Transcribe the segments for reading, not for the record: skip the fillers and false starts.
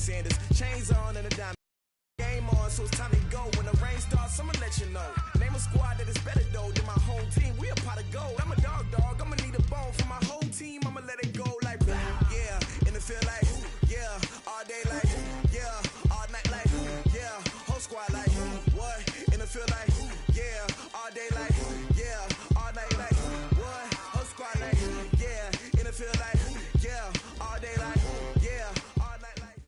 Sanders. Chains on and a dime. Game on, so it's time to go. When the rain starts, I'ma let you know. Name a squad that is better though than my whole team. We a pot of gold. I'm a dog. I'ma need a bone for my whole team. I'ma let it go like blah. Yeah, in the field like yeah, all day like yeah, all night like yeah, whole squad like what? In the field like yeah, all day like yeah, all night like what? Whole squad like yeah, in the field like yeah, all day like yeah, all night like.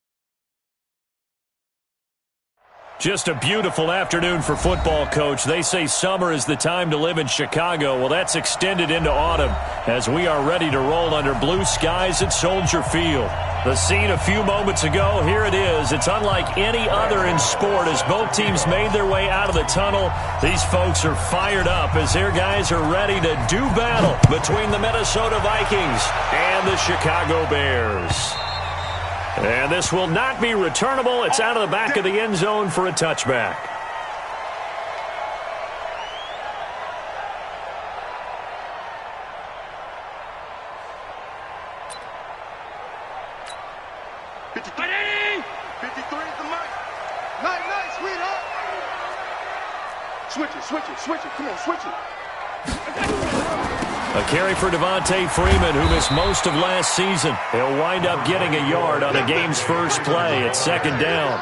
Just a beautiful afternoon for football, Coach. They say summer is the time to live in Chicago. Well, that's extended into autumn as we are ready to roll under blue skies at Soldier Field. The scene a few moments ago, here it is. It's unlike any other in sport as both teams made their way out of the tunnel. These folks are fired up as their guys are ready to do battle between the Minnesota Vikings and the Chicago Bears. And this will not be returnable. It's out of the back of the end zone for a touchback. Switch it. Come on, switch it. A carry for Devontae Freeman, who missed most of last season. He'll wind up getting a yard on the game's first play at second down.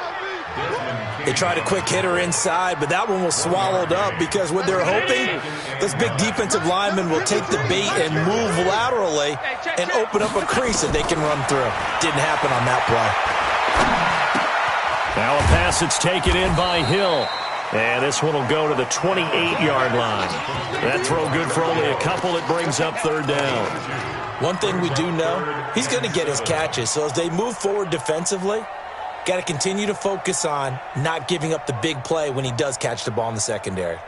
They tried a quick hitter inside, but that one was swallowed up because what they're hoping, this big defensive lineman will take the bait and move laterally and open up a crease that they can run through. Didn't happen on that play. Now a pass that's taken in by Hill. And this one will go to the 28-yard line. That throw good for only a couple. It brings up third down. One thing we do know, he's going to get his catches. So as they move forward defensively, got to continue to focus on not giving up the big play when he does catch the ball in the secondary.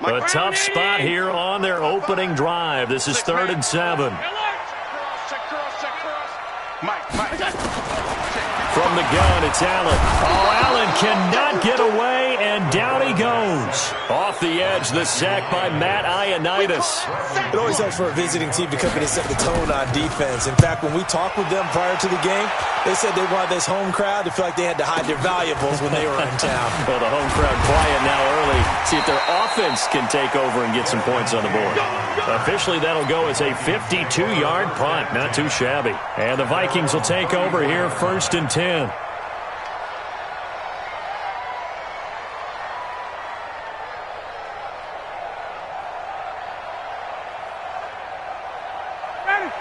A tough spot here on their opening drive. This is 3rd and 7. From the gun, it's Allen. Oh, Allen cannot get away, and down he goes. Off the edge, the sack by Matt Ioannidis. It always helps for a visiting team to come in and set the tone on defense. In fact, when we talked with them prior to the game, they said they wanted this home crowd to feel like they had to hide their valuables when they were in town. Well, the home crowd quiet now early. See if their offense can take over and get some points on the board. Officially, that'll go as a 52-yard punt. Not too shabby. And the Vikings will take over here 1st and 10.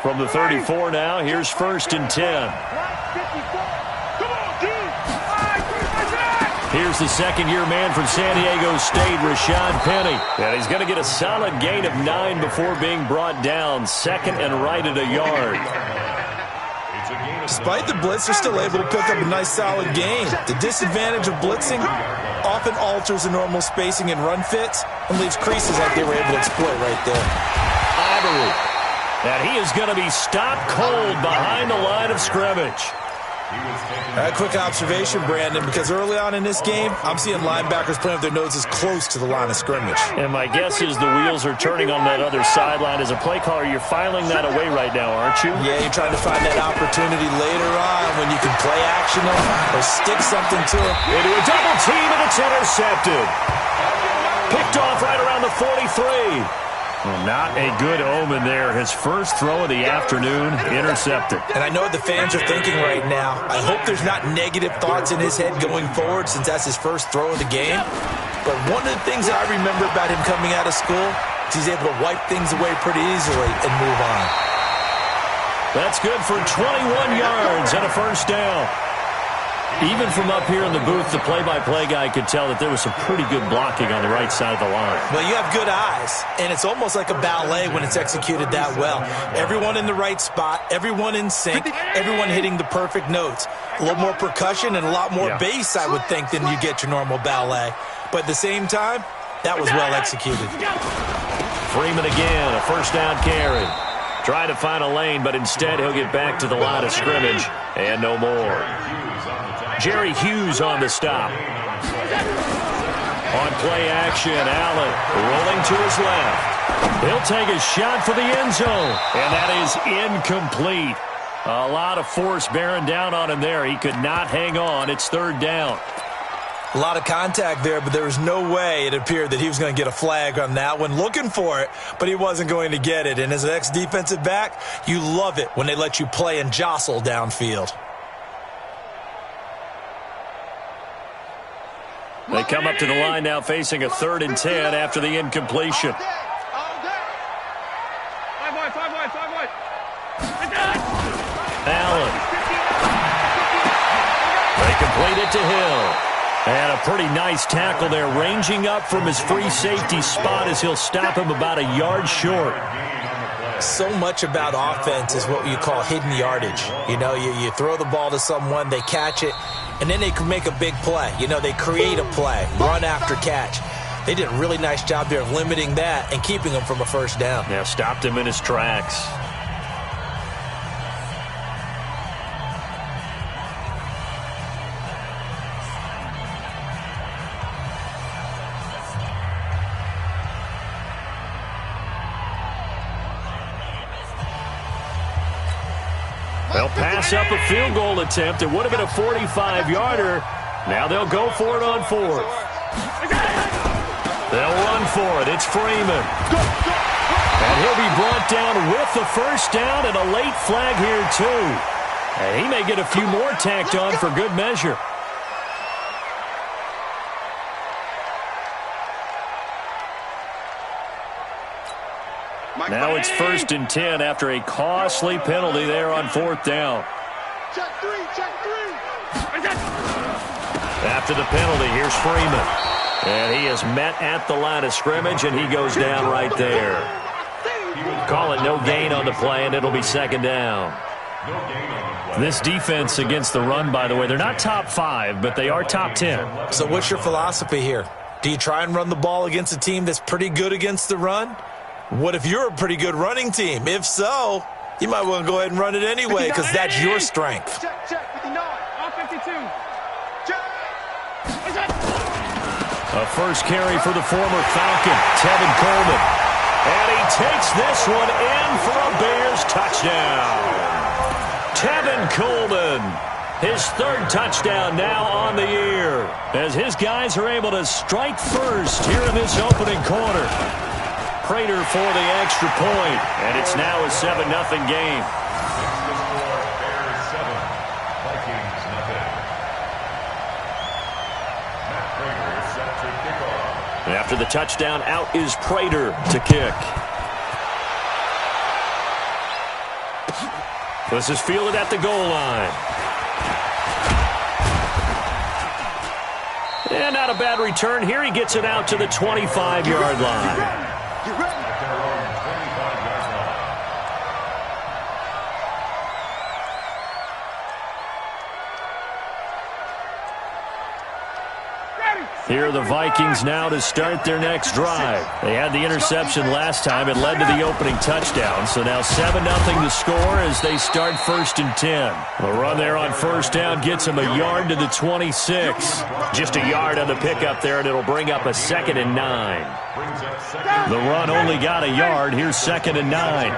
From the 34 now, here's 1st and 10. Here's the second-year man from San Diego State, Rashad Penny. And he's going to get a solid gain of 9 before being brought down. 2nd and right at a yard. Despite the blitz, they're still able to pick up a nice, solid gain. The disadvantage of blitzing often alters the normal spacing and run fits and leaves creases like they were able to exploit right there. Ivory. And he is going to be stopped cold behind the line of scrimmage. A quick observation, Brandon, because early on in this game, I'm seeing linebackers playing with their noses close to the line of scrimmage. And my guess is the wheels are turning on that other sideline. As a play caller, you're filing that away right now, aren't you? Yeah, you're trying to find that opportunity later on when you can play action them or stick something to it. Into a double team, and it's intercepted. Picked off right around the 43. Well, not a good omen there. His first throw of the afternoon, intercepted. And I know what the fans are thinking right now. I hope there's not negative thoughts in his head going forward since that's his first throw of the game. But one of the things that I remember about him coming out of school is he's able to wipe things away pretty easily and move on. That's good for 21 yards and a first down. Even from up here in the booth, the play-by-play guy could tell that there was some pretty good blocking on the right side of the line. Well, you have good eyes, and it's almost like a ballet when it's executed that well. Everyone in the right spot, everyone in sync, everyone hitting the perfect notes. A little more percussion and a lot more bass, I would think, than you get your normal ballet. But at the same time, that was well executed. Freeman again, a first down carry. Trying to find a lane, but instead he'll get back to the line of scrimmage and no more. Jerry Hughes on the stop. On play action, Allen rolling to his left. He'll take a shot for the end zone, and that is incomplete. A lot of force bearing down on him there. He could not hang on. It's third down. A lot of contact there, but there was no way it appeared that he was going to get a flag on that one. Looking for it, but he wasn't going to get it. And as an ex-defensive back, you love it when they let you play and jostle downfield. They come up to the line now facing a 3rd and 10 after the incompletion. Allen. They complete it to Hill. And a pretty nice tackle there, ranging up from his free safety spot as he'll stop him about a yard short. So much about offense is what you call hidden yardage. You know, you throw the ball to someone, they catch it, and then they can make a big play. You know, they create a play, run after catch. They did a really nice job there of limiting that and keeping him from a first down. Yeah, stopped him in his tracks. They'll pass up a field goal attempt. It would have been a 45-yarder. Now they'll go for it on 4th. They'll run for it. It's Freeman. And he'll be brought down with the first down and a late flag here, too. And he may get a few more tacked on for good measure. Now it's 1st and 10 after a costly penalty there on 4th down. Check three. After the penalty, here's Freeman. And he is met at the line of scrimmage, and he goes down right there. Call it no gain on the play, and it'll be 2nd down. This defense against the run, by the way, they're not top 5, but they are top 10. So what's your philosophy here? Do you try and run the ball against a team that's pretty good against the run? What if you're a pretty good running team? If so, you might want to go ahead and run it anyway because that's your strength. Check, 59. On 52. Check. A first carry for the former Falcon, Tevin Coleman. And he takes this one in for a Bears touchdown. Tevin Coleman, his 3rd touchdown now on the year, as his guys are able to strike first here in this opening quarter. Prater for the extra point, and it's now a 7-0 game. After the touchdown, out is Prater to kick. This is fielded at the goal line. And not a bad return here. He gets it out to the 25-yard line. You ready? Here are the Vikings now to start their next drive. They had the interception last time. It led to the opening touchdown. So now 7-0 to score as they start 1st and 10. The run there on first down gets them a yard to the 26. Just a yard on the pickup there, and it'll bring up a 2nd and 9. The run only got a yard. Here's 2nd and 9.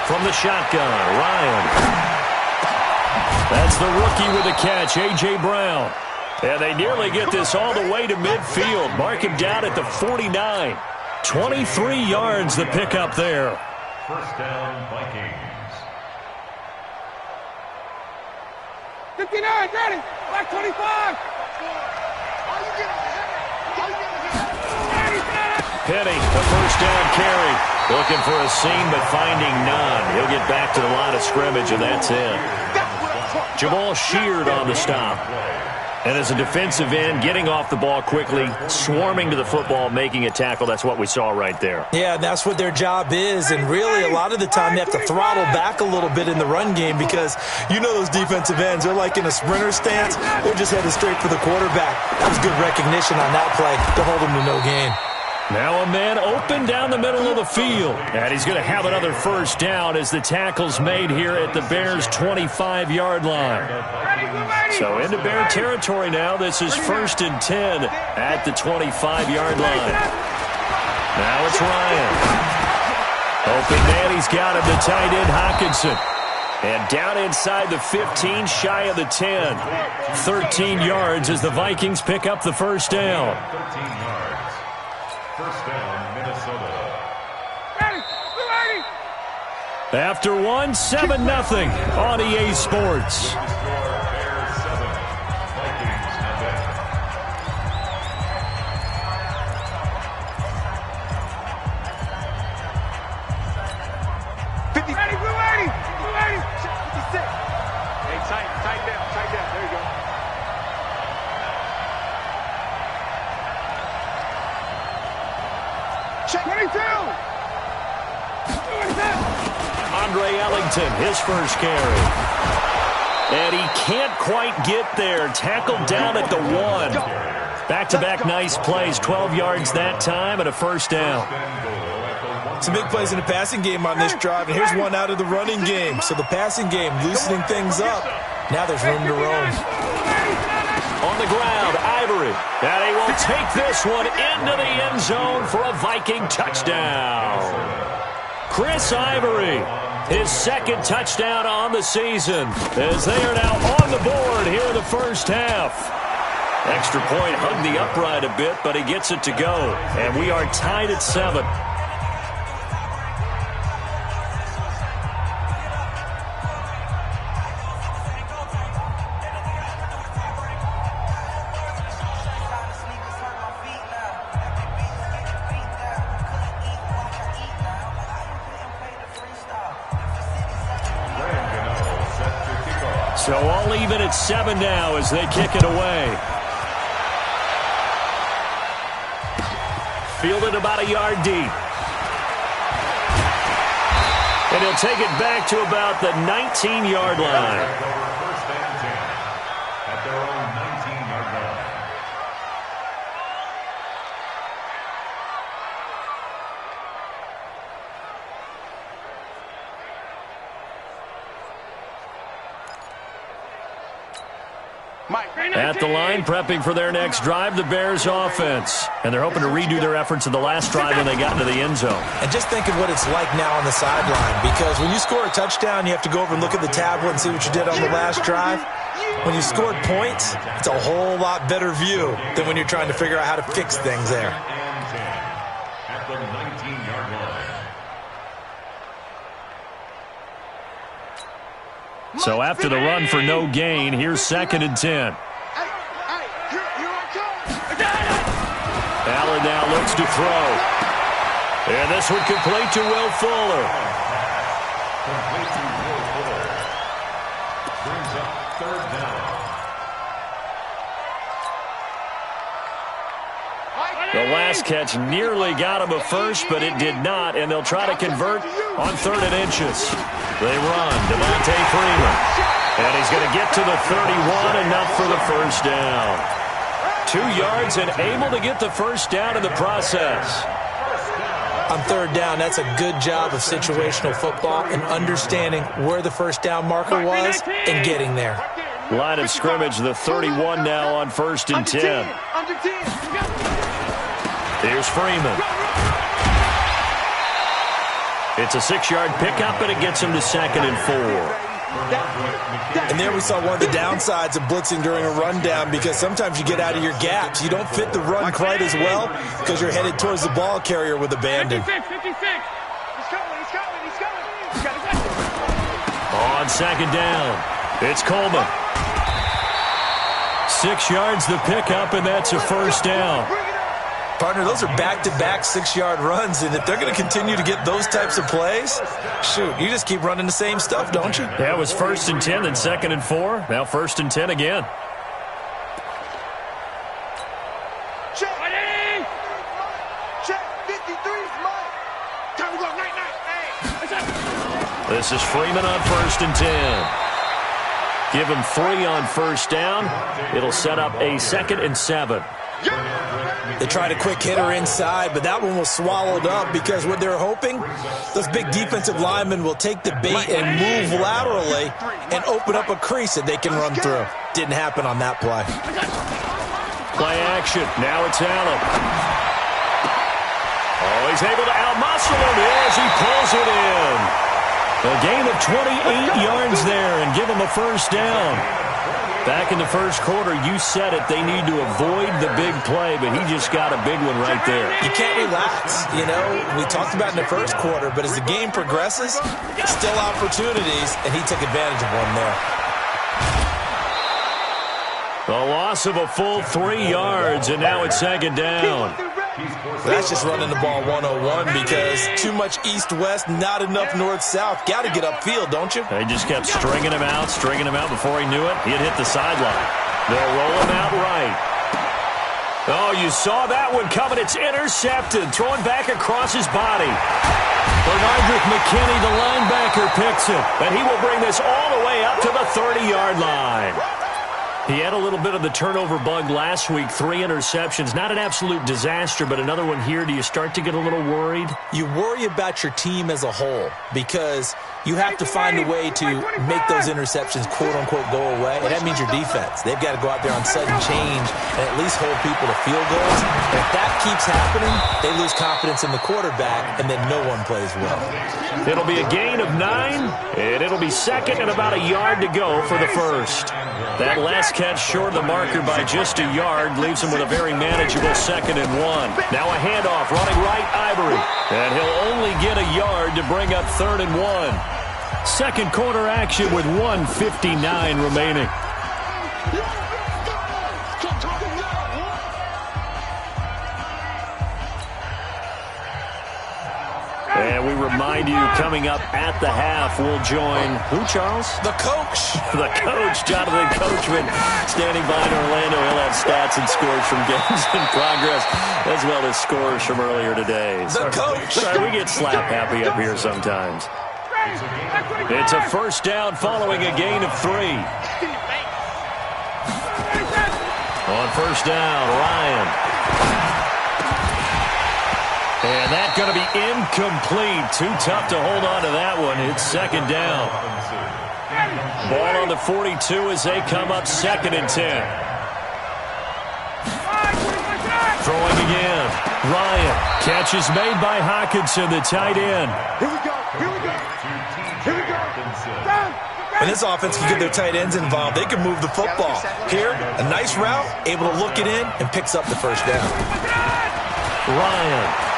From the shotgun, Ryan. That's the rookie with the catch, A.J. Brown. And they nearly get this all the way to midfield. Mark him down at the 49. 23 yards the pickup there. First down, Vikings. 59, ready. Black 25. Penny, the first down carry. Looking for a seam, but finding none. He'll get back to the line of scrimmage, and that's it. Jamal Sheard on the stop. And as a defensive end, getting off the ball quickly, swarming to the football, making a tackle, that's what we saw right there. Yeah, that's what their job is, and really a lot of the time they have to throttle back a little bit in the run game because you know those defensive ends, they're like in a sprinter stance. They're just headed straight for the quarterback. That was good recognition on that play to hold him to no gain. Now a man open down the middle of the field. And he's going to have another first down as the tackle's made here at the Bears' 25-yard line. So into Bear territory now. This is 1st and 10 at the 25-yard line. Now it's Ryan. Open man, he's got him, the tight end, Hockenson. And down inside the 15, shy of the 10. 13 yards as the Vikings pick up the first down. 13 yards. First down, Minnesota. After 1, 7-0 on EA Sports. Bears 7, Vikings nothing. Tight down. There you go. Check 22. Andre Ellington, his first carry. And he can't quite get there. Tackled down at the 1. Back-to-back nice plays. 12 yards that time and a first down. Some big plays in the passing game on this drive, and here's one out of the running game. So the passing game loosening things up. Now there's room to roam. On the ground, Ivory. And he will take this one into the end zone for a Viking touchdown. Chris Ivory, his second touchdown on the season, as they are now on the board here in the first half. Extra point hugged the upright a bit, but he gets it to go. And we are tied at 7. So all even at 7 now as they kick it away. Fielded about a yard deep. And he'll take it back to about the 19-yard line. First and 10 at their own 19-yard line. At the line, prepping for their next drive, the Bears offense. And they're hoping to redo their efforts in the last drive when they got into the end zone. And just think of what it's like now on the sideline, because when you score a touchdown, you have to go over and look at the tablet and see what you did on the last drive. When you scored points, it's a whole lot better view than when you're trying to figure out how to fix things there. At the 19-yard line. So after the run for no gain, here's 2nd and 10. Allen now looks to throw. And this one complete to Will Fuller. Complete to Will Fuller. Brings up 3rd down. The last catch nearly got him a first, but it did not, and they'll try to convert on 3rd and inches. They run. Devontae Freeman. And he's going to get to the 31, enough for the first down. 2 yards and able to get the first down in the process. On 3rd down, that's a good job of situational football and understanding where the first down marker was and getting there. Line of scrimmage, the 31 now on 1st and 10. Here's Freeman. It's a 6-yard pickup, and it gets him to 2nd and 4. And there we saw one of the downsides of blitzing during a rundown, because sometimes you get out of your gaps. You don't fit the run quite as well because you're headed towards the ball carrier with abandon. 56. He's coming. On 2nd down, it's Coleman. 6 yards the pickup, and that's a first down. Partner, those are back-to-back 6-yard runs, and if they're going to continue to get those types of plays, shoot, you just keep running the same stuff, don't you? Yeah, it was 1st and 10, then 2nd and 4. Now 1st and 10 again. Check 53. Time to go. Night. This is Freeman on 1st and 10. Give him 3 on first down. It'll set up a 2nd and 7. They tried a quick hitter inside, but that one was swallowed up because what they're hoping, those big defensive linemen will take the bait and move laterally and open up a crease that they can run through. Didn't happen on that play. Play action. Now it's Allen. Oh, he's able to outmuscle him as he pulls it in. A gain of 28 yards there and give him a first down. Back in the first quarter, you said it, they need to avoid the big play, but he just got a big one right there. You can't relax. You know, we talked about in the first quarter, but as the game progresses, still opportunities, and he took advantage of one there. A loss of a full 3 yards, and now it's second down. That's just running the ball 101 because too much east-west, not enough north-south. Got to get upfield, don't you? They just kept stringing him out before he knew it. He had hit the sideline. They'll roll him out right. Oh, you saw that one coming. It's intercepted. Throwing back across his body. Bernardrick McKinney, the linebacker, picks it. And he will bring this all the way up to the 30-yard line. He had a little bit of the turnover bug last week, 3 interceptions. Not an absolute disaster, but another one here. Do you start to get a little worried? You worry about your team as a whole because you have to find a way to make those interceptions, quote-unquote, go away. And that means your defense. They've got to go out there on sudden change and at least hold people to field goals. And if that keeps happening, they lose confidence in the quarterback, and then no one plays well. It'll be a gain of 9, and it'll be second and about a yard to go for the first. That last catch short of the marker by just a yard leaves him with a very manageable 2nd and 1. Now a handoff running right, Ivory. And he'll only get a yard to bring up 3rd and 1. Second quarter action with 1:59 remaining. And we remind you, coming up at the half, we'll join who, Charles? The coach. The coach, Jonathan Coachman, standing by in Orlando. He'll have stats and scores from games in progress, as well as scores from earlier today. The coach. Sorry, we get slap happy up here sometimes. It's a first down following a gain of 3. On first down, Ryan. And that's going to be incomplete. Too tough to hold on to that one. It's second down. Ball on the 42 as they come up 2nd and 10. Throwing again. Ryan. Catch is made by Hawkinson, the tight end. Here we go. Here we go. Here we go. When this offense can get their tight ends involved, they can move the football. Here, a nice route, able to look it in, and picks up the first down. Ryan.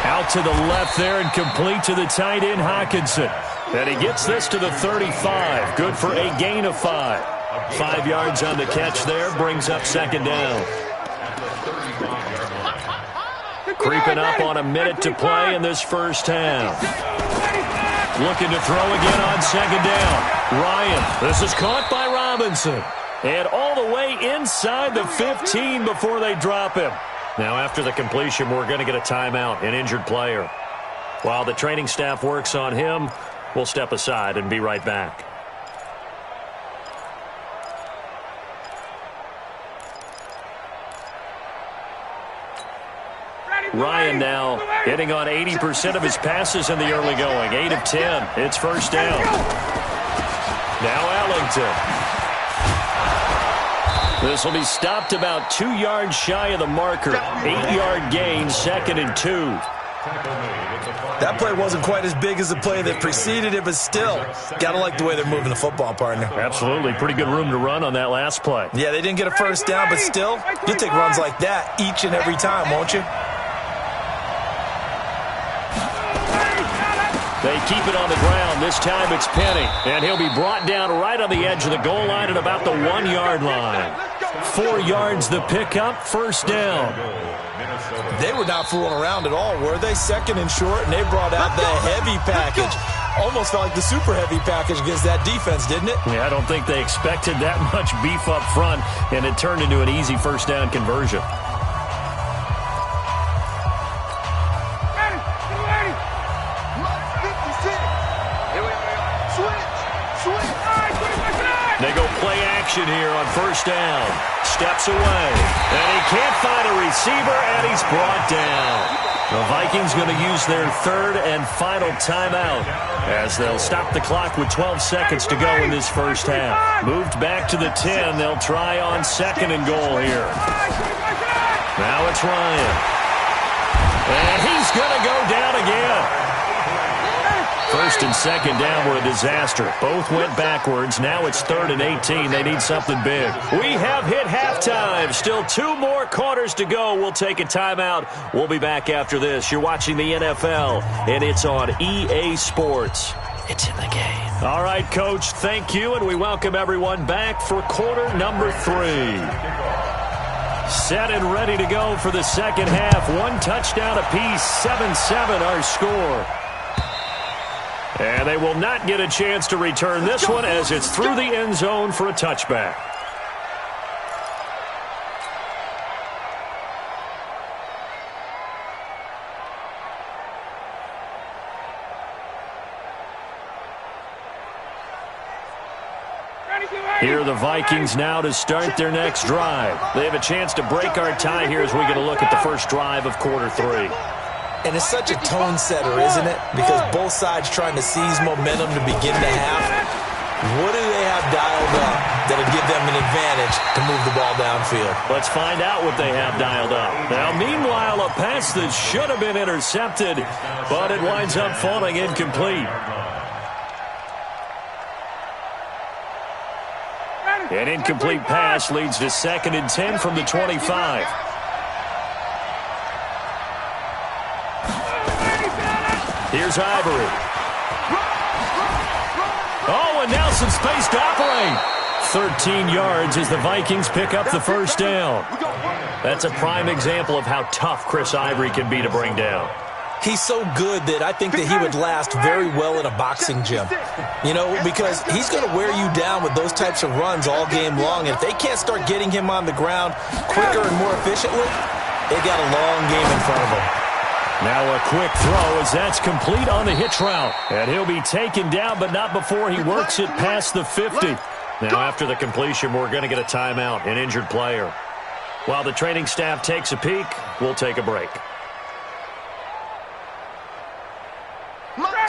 Out to the left there and complete to the tight end, Hawkinson. And he gets this to the 35. Good for a gain of 5. 5 yards on the catch there. Brings up second down. Creeping up on a minute to play in this first half. Looking to throw again on second down. Ryan. This is caught by Robinson. And all the way inside the 15 before they drop him. Now, after the completion, we're going to get a timeout, an injured player. While the training staff works on him, we'll step aside and be right back. Ryan now hitting on 80% of his passes in the early going. 8 of 10. It's first down. Now Ellington. This will be stopped about 2 yards shy of the marker. 8-yard gain, 2nd and 2. That play wasn't quite as big as the play that preceded it, but still, got to like the way they're moving the football, partner. Absolutely. Pretty good room to run on that last play. Yeah, they didn't get a first down, but still, you'll take runs like that each and every time, won't you? They keep it on the ground. This time it's Penny. And he'll be brought down right on the edge of the goal line at about the 1-yard line. 4 yards the pickup, first down. They were not fooling around at all, were they? 2nd and short, and they brought out the heavy package. Almost felt like the super heavy package against that defense, didn't it? Yeah, I don't think they expected that much beef up front, and it turned into an easy first down conversion. They go play action here on first down. Steps away. And he can't find a receiver, and he's brought down. The Vikings going to use their 3rd and final timeout as they'll stop the clock with 12 seconds to go in this first half. Moved back to the 10. They'll try on 2nd and goal here. Now it's Ryan. And he's going to go down again. First and second down were a disaster. Both went backwards. Now it's 3rd and 18. They need something big. We have hit halftime. Still 2 more quarters to go. We'll take a timeout. We'll be back after this. You're watching the NFL, and it's on EA Sports. It's in the game. All right, Coach, thank you, and we welcome everyone back for quarter number 3. Set and ready to go for the second half. 1 touchdown apiece, 7-7 our score. And they will not get a chance to return this one as it's through the end zone for a touchback. Here are the Vikings now to start their next drive. They have a chance to break our tie here as we get a look at the first drive of quarter 3. And it's such a tone setter, isn't it? Because both sides trying to seize momentum to begin the half. What do they have dialed up that'll give them an advantage to move the ball downfield? Let's find out what they have dialed up. Now, meanwhile, a pass that should have been intercepted, but it winds up falling incomplete. An incomplete pass leads to 2nd and 10 from the 25. Here's Ivory. Oh, and now some space to operate. 13 yards as the Vikings pick up the first down. That's a prime example of how tough Chris Ivory can be to bring down. He's so good that I think that he would last very well in a boxing gym. You know, because he's going to wear you down with those types of runs all game long. And if they can't start getting him on the ground quicker and more efficiently, they got a long game in front of them. Now a quick throw as that's complete on the hitch route. And he'll be taken down, but not before he works it past the 50. Now after the completion, we're going to get a timeout, an injured player. While the training staff takes a peek, we'll take a break.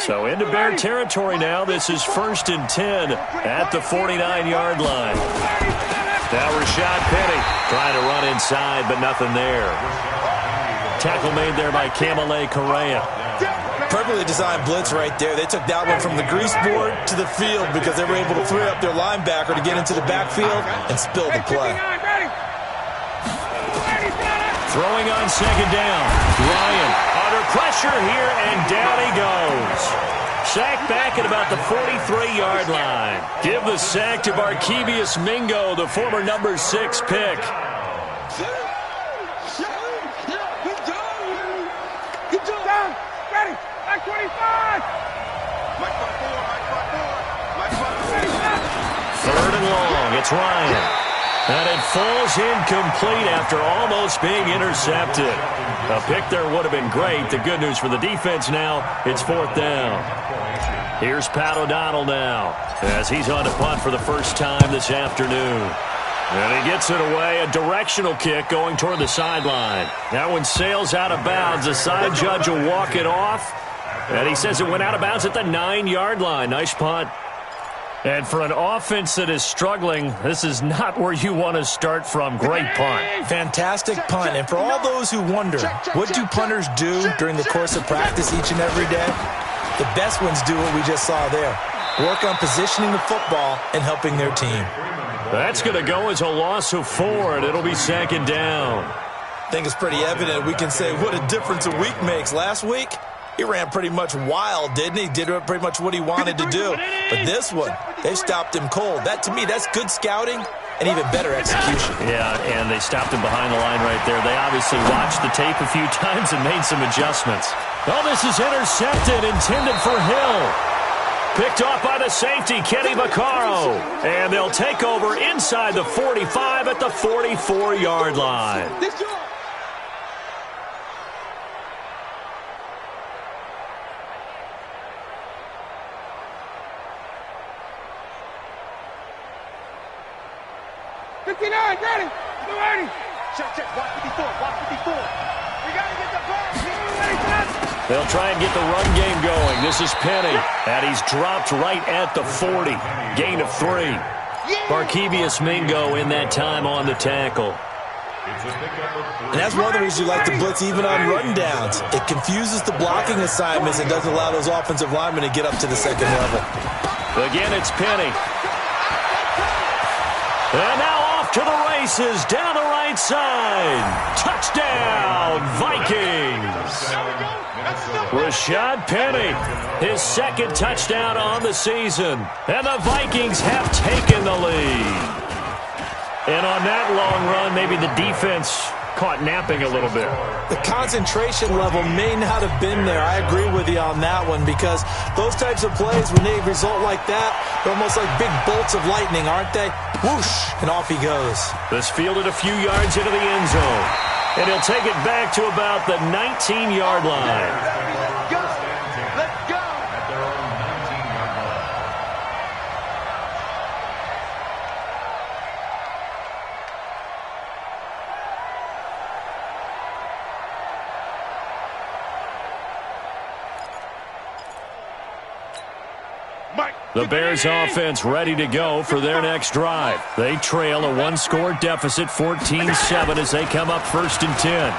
So into Bear territory now. This is 1st and 10 at the 49-yard line. Now Rashad Penny trying to run inside, but nothing there. Tackle made there by Kamale Correa. Perfectly designed blitz right there. They took that one from the grease board to the field because they were able to free up their linebacker to get into the backfield and spill the play. Throwing on 2nd down. Ryan under pressure here, and down he goes. Sacked back at about the 43-yard line. Give the sack to Barkevious Mingo, the former number 6 pick. Third and long. It's Ryan. And it falls incomplete after almost being intercepted. A pick there would have been great. The good news for the defense now, it's 4th down. Here's Pat O'Donnell now as he's on to punt for the first time this afternoon. And he gets it away, a directional kick going toward the sideline. That one sails out of bounds. The side judge will walk it off. And he says it went out of bounds at the 9-yard line. Nice punt. And for an offense that is struggling, this is not where you want to start from. Great punt. Fantastic punt. And for all those who wonder, what do punters do during the course of practice each and every day? The best ones do what we just saw there. Work on positioning the football and helping their team. That's going to go as a loss of 4, and it'll be 2nd down. I think it's pretty evident. We can say what a difference a week makes. Last week, he ran pretty much wild, didn't he? Did pretty much what he wanted to do. But this one, they've stopped him cold. That, to me, that's good scouting and even better execution. Yeah, and they stopped him behind the line right there. They obviously watched the tape a few times and made some adjustments. Oh, this is intercepted, intended for Hill. Picked off by the safety, Kenny Vaccaro. And they'll take over inside the 45 at the 44-yard line. Ready? Check. Watch 54. We got to get the ball. They'll try and get the run game going. This is Penny, and he's dropped right at the 40. Gain of 3. Barkevious Mingo in that time on the tackle. It's a pickup of 3. And that's one of the reasons you like to blitz even on rundowns. It confuses the blocking assignments and doesn't allow those offensive linemen to get up to the second level. Again, it's Penny. And now off to the races down the right side. Touchdown, Vikings. Rashad Penny, his second touchdown on the season. And the Vikings have taken the lead. And on that long run, maybe the defense caught napping a little bit. The concentration level may not have been there. I agree with you on that one because those types of plays, when they result like that, they're almost like big bolts of lightning, aren't they? Whoosh, and off he goes. This fielded a few yards into the end zone. And he'll take it back to about the 19-yard line. Let's go. At their own 19-yard line. The Bears offense ready to go for their next drive. They trail a one-score deficit, 14-7, as they come up 1st and 10.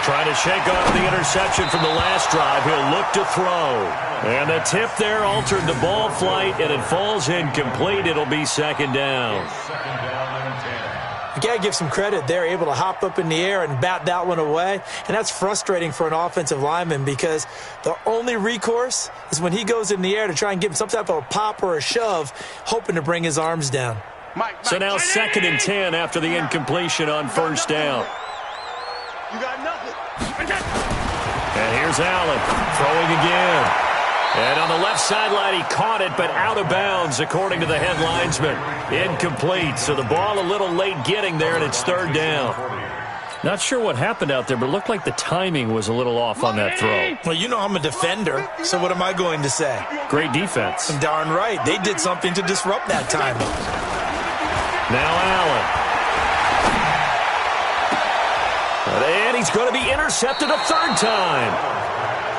Trying to shake off the interception from the last drive. He'll look to throw. And the tip there altered the ball flight, and it falls incomplete. It'll be 2nd down. 2nd down and 10. You got to give some credit. They're able to hop up in the air and bat that one away. And that's frustrating for an offensive lineman because the only recourse is when he goes in the air to try and give him some type of a pop or a shove, hoping to bring his arms down. So now 2nd and 10 after the incompletion on 1st down. You got nothing. And here's Allen throwing again. And on the left sideline, he caught it, but out of bounds, according to the head linesman. Incomplete, so the ball a little late getting there, and it's 3rd down. Not sure what happened out there, but it looked like the timing was a little off on that throw. Well, you know I'm a defender, so what am I going to say? Great defense. Darn right. They did something to disrupt that timing. Now Allen. And he's going to be intercepted a 3rd time.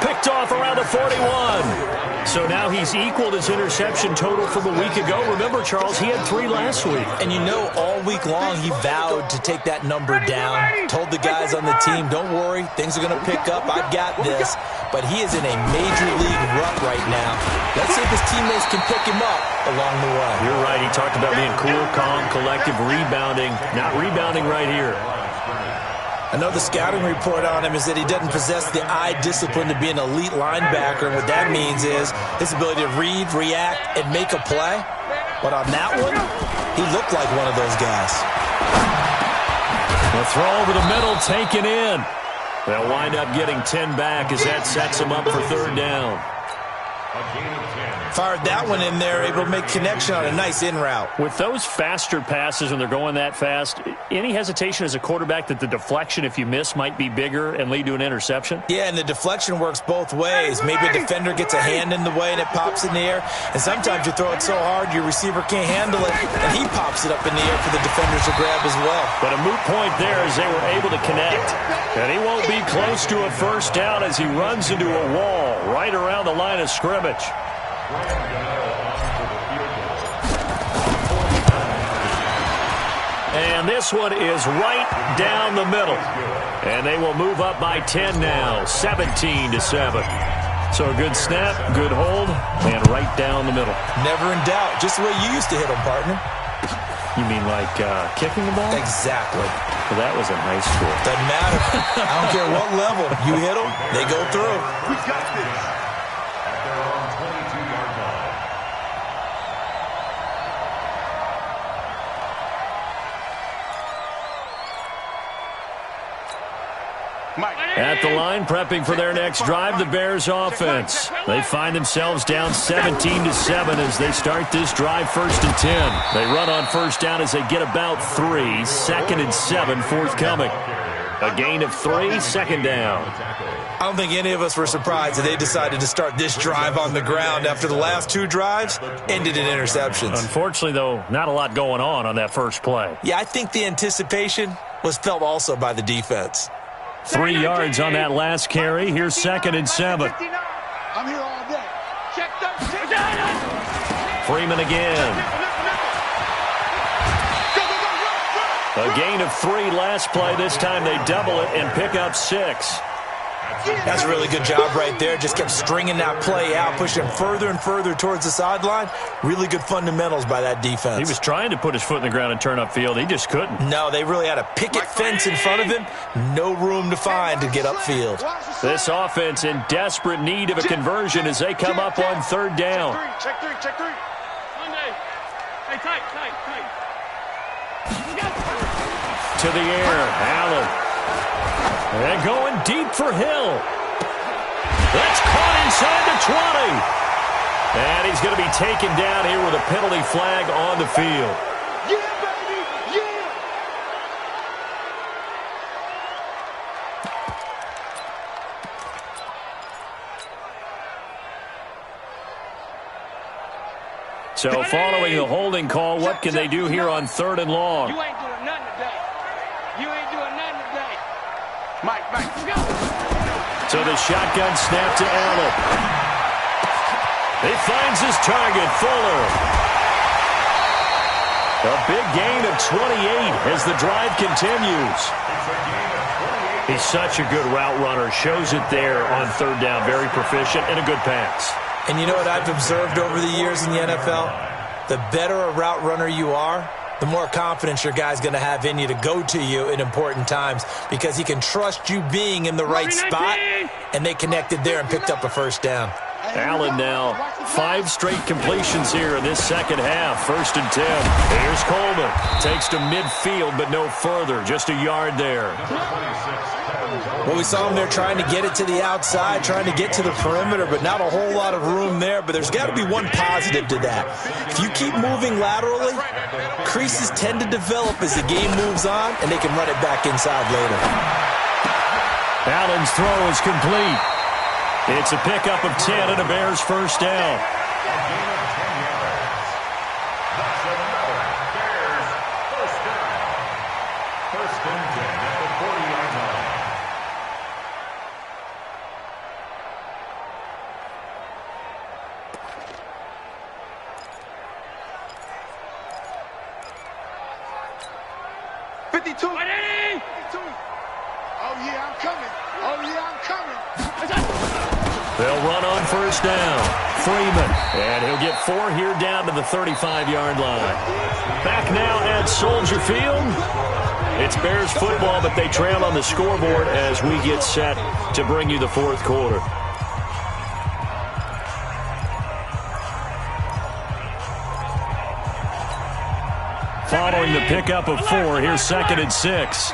Picked off around the 41. So now he's equaled his interception total from a week ago. Remember, Charles, he had 3 last week. And you know, all week long he vowed to take that number down. Told the guys on the team, don't worry, things are going to pick up. I've got this. But he is in a major league rut right now. Let's see if his teammates can pick him up along the way. You're right. He talked about being cool, calm, collective, rebounding. Not rebounding right here. I know the scouting report on him is that he doesn't possess the eye discipline to be an elite linebacker. And what that means is his ability to read, react, and make a play. But on that one, he looked like one of those guys. The throw over the middle taken in. They'll wind up getting 10 back as that sets him up for 3rd down. A gain of 10. Fired that one in there, able to make connection on a nice in route. With those faster passes when they're going that fast, any hesitation as a quarterback that the deflection, if you miss, might be bigger and lead to an interception? Yeah, and the deflection works both ways. Maybe a defender gets a hand in the way and it pops in the air. And sometimes you throw it so hard your receiver can't handle it, and he pops it up in the air for the defenders to grab as well. But a moot point there as they were able to connect. And he won't be close to a 1st down as he runs into a wall right around the line of scrimmage. And this one is right down the middle. And they will move up by 10 now, 17-7. So a good snap, good hold, and right down the middle. Never in doubt. Just the way you used to hit them, partner. You mean like kicking the ball? Exactly. Well, that was in high school. Doesn't matter. I don't care what level. You hit them, they go through. We got this. At their own 22-yard line. At the line, prepping for their next drive, the Bears offense. They find themselves down 17-7 as they start this drive 1st and 10. They run on 1st down as they get about 3. 2nd and 7 forthcoming. A gain of 3, 2nd down. I don't think any of us were surprised that they decided to start this drive on the ground after the last 2 drives ended in interceptions. Unfortunately, though, not a lot going on that first play. Yeah, I think the anticipation was felt also by the defense. 3 yards on that last carry. Here's 2nd and 7. I'm here all day. Check that. Freeman again. A gain of 3 last play. This time they double it and pick up 6. That's a really good job right there. Just kept stringing that play out, pushing him further and further towards the sideline. Really good fundamentals by that defense. He was trying to put his foot in the ground and turn upfield. He just couldn't. No, they really had a picket fence in front of him. No room to find to get upfield. This offense in desperate need of a conversion as they come up on 3rd down. Check three. Hey, tight. To the air, Allen. And going deep for Hill. That's caught inside the 20. And he's going to be taken down here with a penalty flag on the field. Yeah, baby! Yeah! So following the holding call, what can they do here on 3rd and long? You ain't doing nothing today. Mike. So the shotgun snap to Allen. He finds his target, Fuller. A big gain of 28 as the drive continues. He's such a good route runner. Shows it there on 3rd down. Very proficient and a good pass. And you know what I've observed over the years in the NFL? The better a route runner you are, the more confidence your guy's going to have in you to go to you in important times because he can trust you being in the right spot, and they connected there and picked up a 1st down. Allen now 5 straight completions here in this second half. 1st and 10. Here's Coleman. Takes to midfield, but no further. Just a yard there. Well, we saw him there trying to get it to the outside, trying to get to the perimeter, but not a whole lot of room there. But there's got to be one positive to that. If you keep moving laterally, creases tend to develop as the game moves on, and they can run it back inside later. Allen's throw is complete. It's a pickup of 10 and a Bears 1st down. They'll run on 1st down. Freeman. And he'll get 4 here down to the 35-yard line. Back now at Soldier Field. It's Bears football, but they trail on the scoreboard as we get set to bring you the 4th quarter. Following the pickup of 4, here's 2nd and 6.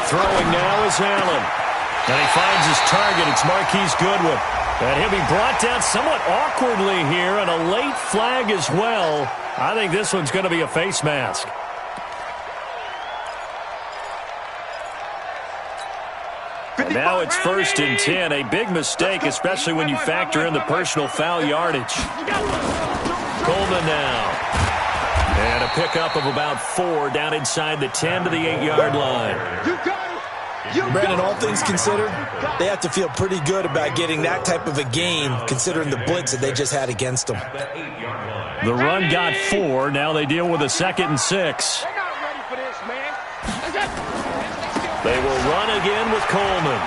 Throwing now is Allen. And he finds his target. It's Marquise Goodwin. And he'll be brought down somewhat awkwardly here, and a late flag as well. I think this one's going to be a face mask. And now it's 1st and 10. A big mistake, especially when you factor in the personal foul yardage. Coleman now. And a pickup of about 4 down inside the 10 to the 8-yard line. Brandon, all things considered, they have to feel pretty good about getting that type of a gain considering the blitz that they just had against them. The run got 4. Now they deal with a 2nd and 6. They will run again with Coleman.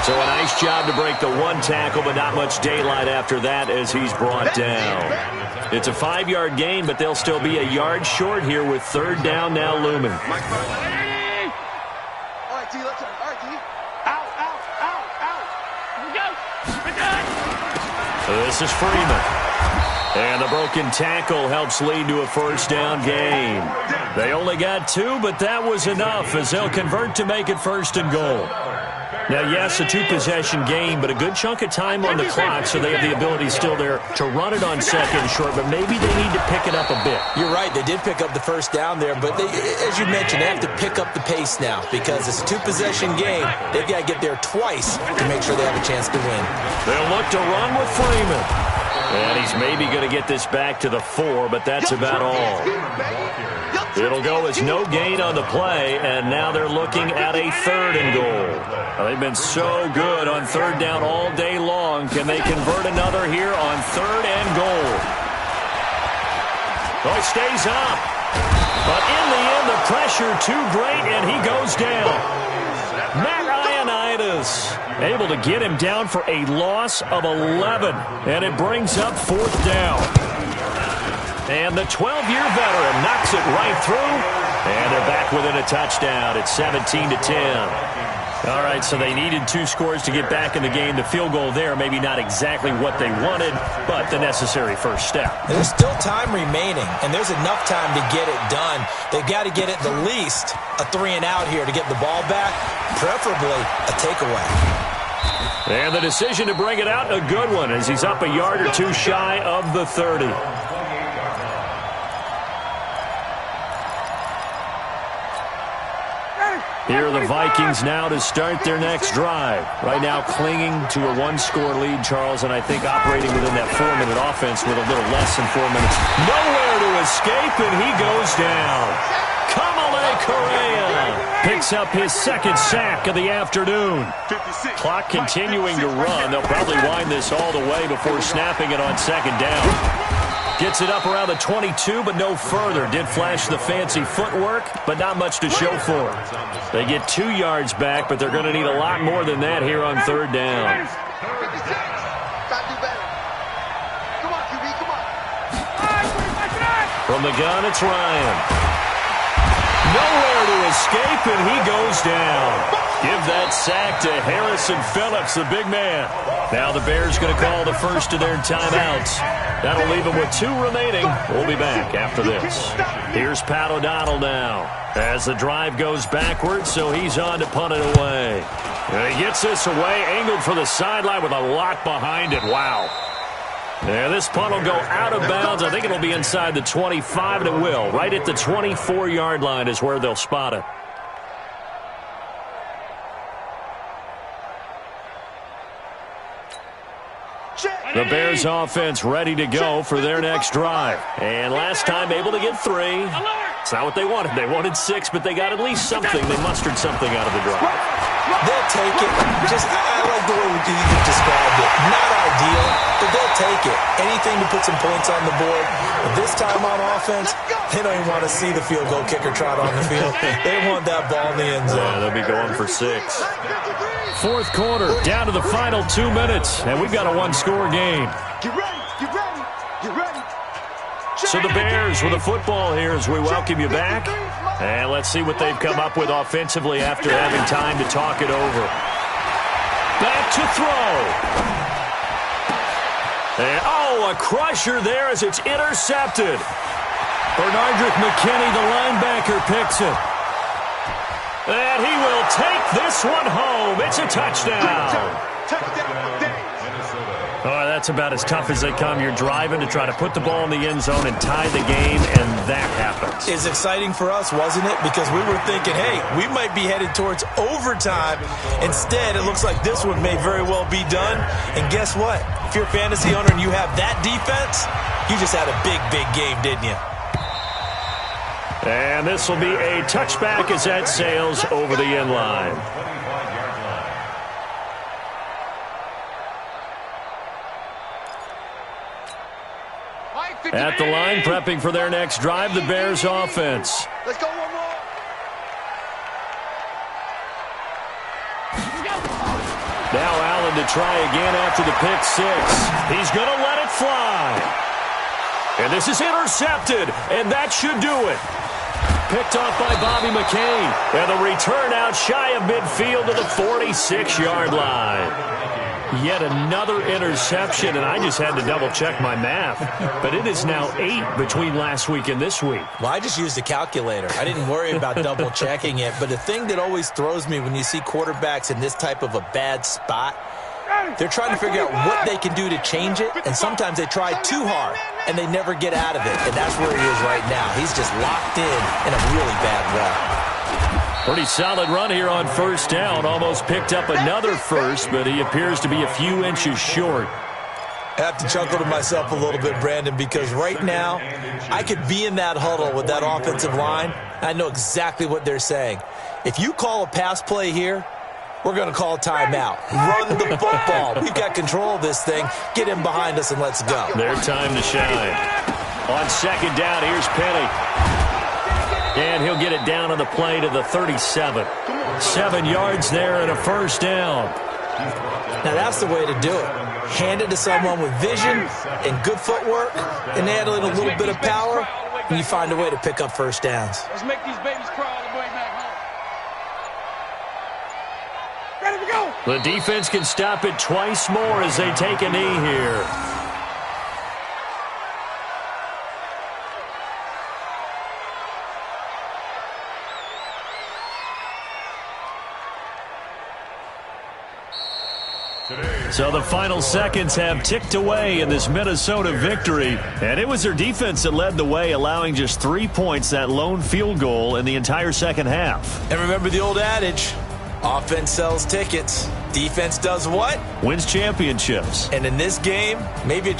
So a nice job to break the 1 tackle, but not much daylight after that as he's brought down. It's a 5-yard gain, but they'll still be a yard short here with 3rd down now looming. This is Freeman. And the broken tackle helps lead to a 1st down gain. They only got 2, but that was enough as they'll convert to make it 1st and goal. Now, yes, a 2-possession game, but a good chunk of time on the clock, so they have the ability still there to run it on 2nd and short, but maybe they need to pick it up a bit. You're right. They did pick up the 1st down there, but they, as you mentioned, they have to pick up the pace now because it's a 2-possession game. They've got to get there twice to make sure they have a chance to win. They'll look to run with Freeman. And he's maybe going to get this back to the 4, but that's about all. It'll go as no gain on the play, and now they're looking at a 3rd and goal. Well, they've been so good on 3rd down all day long. Can they convert another here on 3rd and goal? Oh, he stays up. But in the end, the pressure too great, and he goes down. Matt Ioannidis able to get him down for a loss of 11, and it brings up 4th down. And the 12-year veteran knocks it right through, and they're back within a touchdown. It's 17-10. All right, so they needed 2 scores to get back in the game. The field goal there, maybe not exactly what they wanted, but the necessary first step. There's still time remaining, and there's enough time to get it done. They've got to get at the least a 3-and-out here to get the ball back, preferably a takeaway. And the decision to bring it out, a good one, as he's up a yard or 2 shy of the 30. Here are the Vikings now to start their next drive. Right now clinging to a 1-score lead, Charles, and I think operating within that 4-minute offense with a little less than 4 minutes. Nowhere to escape, and he goes down. Kamale Correa picks up his 2nd sack of the afternoon. Clock continuing to run. They'll probably wind this all the way before snapping it on 2nd down. Gets it up around the 22, but no further. Did flash the fancy footwork, but not much to show for it. They get 2 yards back, but they're going to need a lot more than that here on 3rd down. From the gun, it's Ryan. Nowhere to escape, and he goes down. Give that sack to Harrison Phillips, the big man. Now the Bears going to call the first of their timeouts. That'll leave them with 2 remaining. We'll be back after this. Here's Pat O'Donnell now as the drive goes backwards, so he's on to punt it away. And he gets this away, angled for the sideline with a lot behind it. Wow. Yeah, this punt will go out of bounds. I think it'll be inside the 25, and it will. Right at the 24-yard line is where they'll spot it. The Bears offense ready to go for their next drive. And last time able to get 3. It's not what they wanted. They wanted 6, but they got at least something. They mustered something out of the drive. They'll take it. I like the way you described it. Not ideal, but they'll take it. Anything to put some points on the board. But this time on offense, they don't even want to see the field goal kicker trot on the field. They want that ball in the end zone. Yeah, they'll be going for 6. 4th quarter, down to the final 2 minutes, and we've got a 1-score game. Get ready, get ready, get ready. So the Bears with the football here as we welcome you back. And let's see what they've come up with offensively after having time to talk it over. Back to throw. And, a crusher there as it's intercepted. Bernardrick McKinney, the linebacker, picks it. And he will take this one home. It's a touchdown. Oh, that's about as tough as they come. You're driving to try to put the ball in the end zone and tie the game, and that happens. It's exciting for us, wasn't it? Because we were thinking, hey, we might be headed towards overtime. Instead, it looks like this one may very well be done. And guess what? If you're a fantasy owner and you have that defense, you just had a big, big game, didn't you? And this will be a touchback as that sails over the end line. At the line, prepping for their next drive, the Bears offense. Let's go one more. Now Allen to try again after the pick 6. He's going to let it fly. And this is intercepted, and that should do it. Picked off by Bobby McCain. And the return out shy of midfield to the 46-yard line. Yet another interception, and I just had to double-check my math. But it is now 8 between last week and this week. Well, I just used a calculator. I didn't worry about double-checking it. But the thing that always throws me when you see quarterbacks in this type of a bad spot, they're trying to figure out what they can do to change it, and sometimes they try too hard, and they never get out of it. And that's where he is right now. He's just locked in a really bad run. Pretty solid run here on first down. Almost picked up another first, but he appears to be a few inches short. I have to chuckle to myself a little bit, Brandon, because right now I could be in that huddle with that offensive line. I know exactly what they're saying. If you call a pass play here, we're going to call a timeout. Run the football. We've got control of this thing. Get in behind us and let's go. Their time to shine. On second down, here's Penny. And he'll get it down on the play to the 37. 7 yards there and a first down. Now that's the way to do it. Hand it to someone with vision and good footwork and add in a little bit of power, and you find a way to pick up first downs. Let's make these babies crawl all the way back home. Ready to go. The defense can stop it twice more as they take a knee here. So the final seconds have ticked away in this Minnesota victory. And it was their defense that led the way, allowing just 3 points, that lone field goal in the entire second half. And remember the old adage, offense sells tickets. Defense does what? Wins championships. And in this game, maybe a